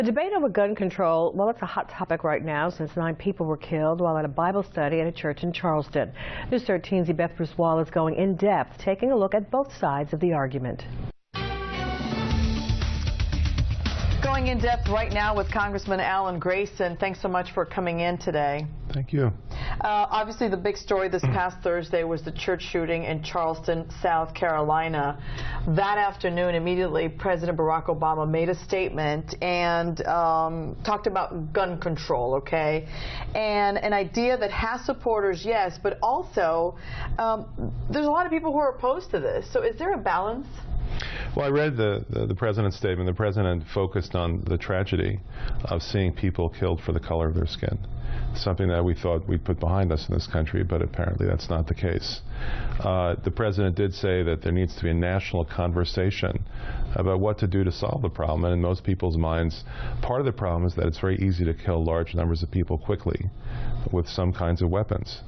The debate over gun control, well, it's a hot topic right now since 9 people were killed while at a Bible study at a church in Charleston. News 13's Beth Bruce Wall is going in depth, taking a look at both sides of the argument. Going in depth right now with Congressman Alan Grayson. Thanks so much for coming in today. Thank you. Obviously, the big story this past Thursday was the church shooting in Charleston, South Carolina. That afternoon, immediately, President Barack Obama made a statement and talked about gun control, okay? And an idea that has supporters, yes, but also there's a lot of people who are opposed to this. So is there a balance? Well, I read the president's statement. The president focused on the tragedy of seeing people killed for the color of their skin, something that we thought we'd put behind us in this country, but apparently that's not the case. The president did say that there needs to be a national conversation about what to do to solve the problem, and in most people's minds, part of the problem is that it's very easy to kill large numbers of people quickly with some kinds of weapons.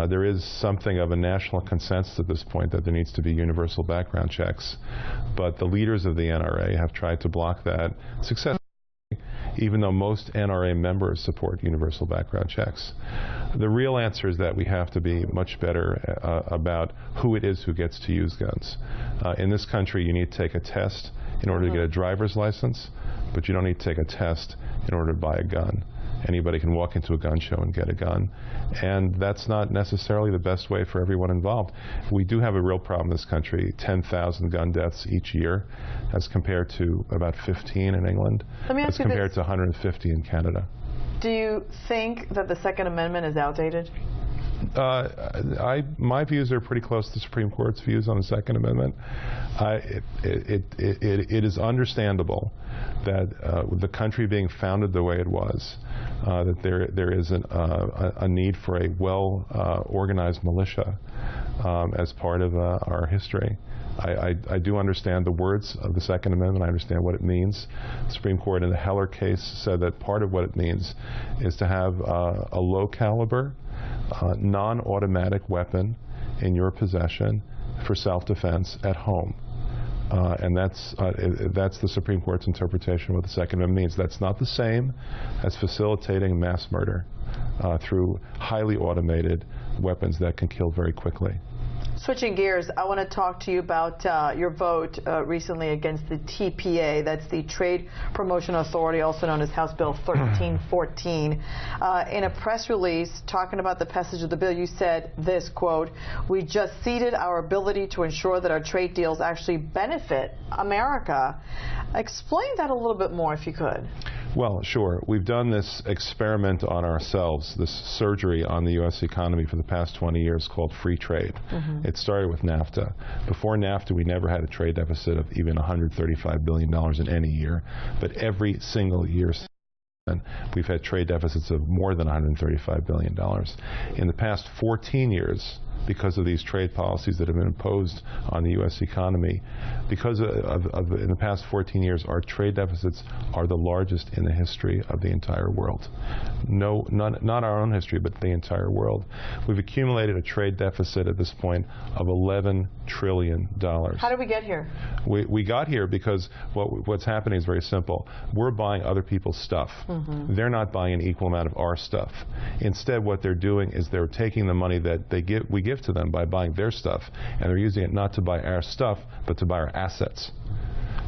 There is something of a national consensus at this point that there needs to be universal background checks, but the leaders of the NRA have tried to block that successfully, even though most NRA members support universal background checks. The real answer is that we have to be much better about who it is who gets to use guns. In this country, you need to take a test in order to get a driver's license, but you don't need to take a test in order to buy a gun. Anybody can walk into a gun show and get a gun, and that's not necessarily the best way for everyone involved. We do have a real problem in this country, 10,000 gun deaths each year, as compared to about 15 in England, as compared to 150 in Canada. Do you think that the Second Amendment is outdated? My views are pretty close to the Supreme Court's views on the Second Amendment. It is understandable that with the country being founded the way it was, that there is a need for a well-organized militia as part of our history. I do understand the words of the Second Amendment. I understand what it means. The Supreme Court in the Heller case said that part of what it means is to have a low-caliber, non-automatic weapon in your possession for self-defense at home. And that's the Supreme Court's interpretation of what the Second Amendment means. That's not the same as facilitating mass murder through highly automated weapons that can kill very quickly. Switching gears, I want to talk to you about your vote recently against the TPA. That's the Trade Promotion Authority, also known as House Bill 1314. In a press release talking about the passage of the bill, you said this, quote, "We just ceded our ability to ensure that our trade deals actually benefit America." Explain that a little bit more, if you could. Well, sure. We've done this experiment on ourselves, this surgery on the U.S. economy for the past 20 years called free trade. It started with NAFTA. Before NAFTA, we never had a trade deficit of even $135 billion in any year. But every single year we've had trade deficits of more than $135 billion. In the past 14 years, because of these trade policies that have been imposed on the U.S. economy, because in the past 14 years, our trade deficits are the largest in the history of the entire world. No, not our own history, but the entire world. We've accumulated a trade deficit at this point of $11 trillion. How did we get here? We got here because what's happening is very simple. We're buying other people's stuff. They're not buying an equal amount of our stuff. Instead, what they're doing is they're taking the money that we give to them by buying their stuff, and they're using it not to buy our stuff, but to buy our assets.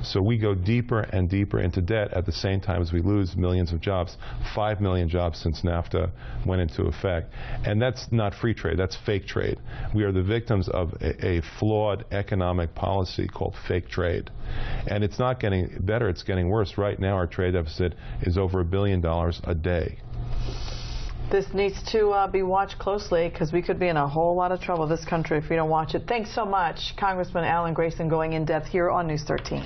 So we go deeper and deeper into debt at the same time as we lose millions of jobs, 5 million jobs since NAFTA went into effect. And that's not free trade, that's fake trade. We are the victims of a flawed economic policy called fake trade. And it's not getting better, it's getting worse. Right now our trade deficit is over $1 billion a day. This needs to be watched closely because we could be in a whole lot of trouble, this country, if we don't watch it. Thanks so much, Congressman Alan Grayson, going in depth here on News 13.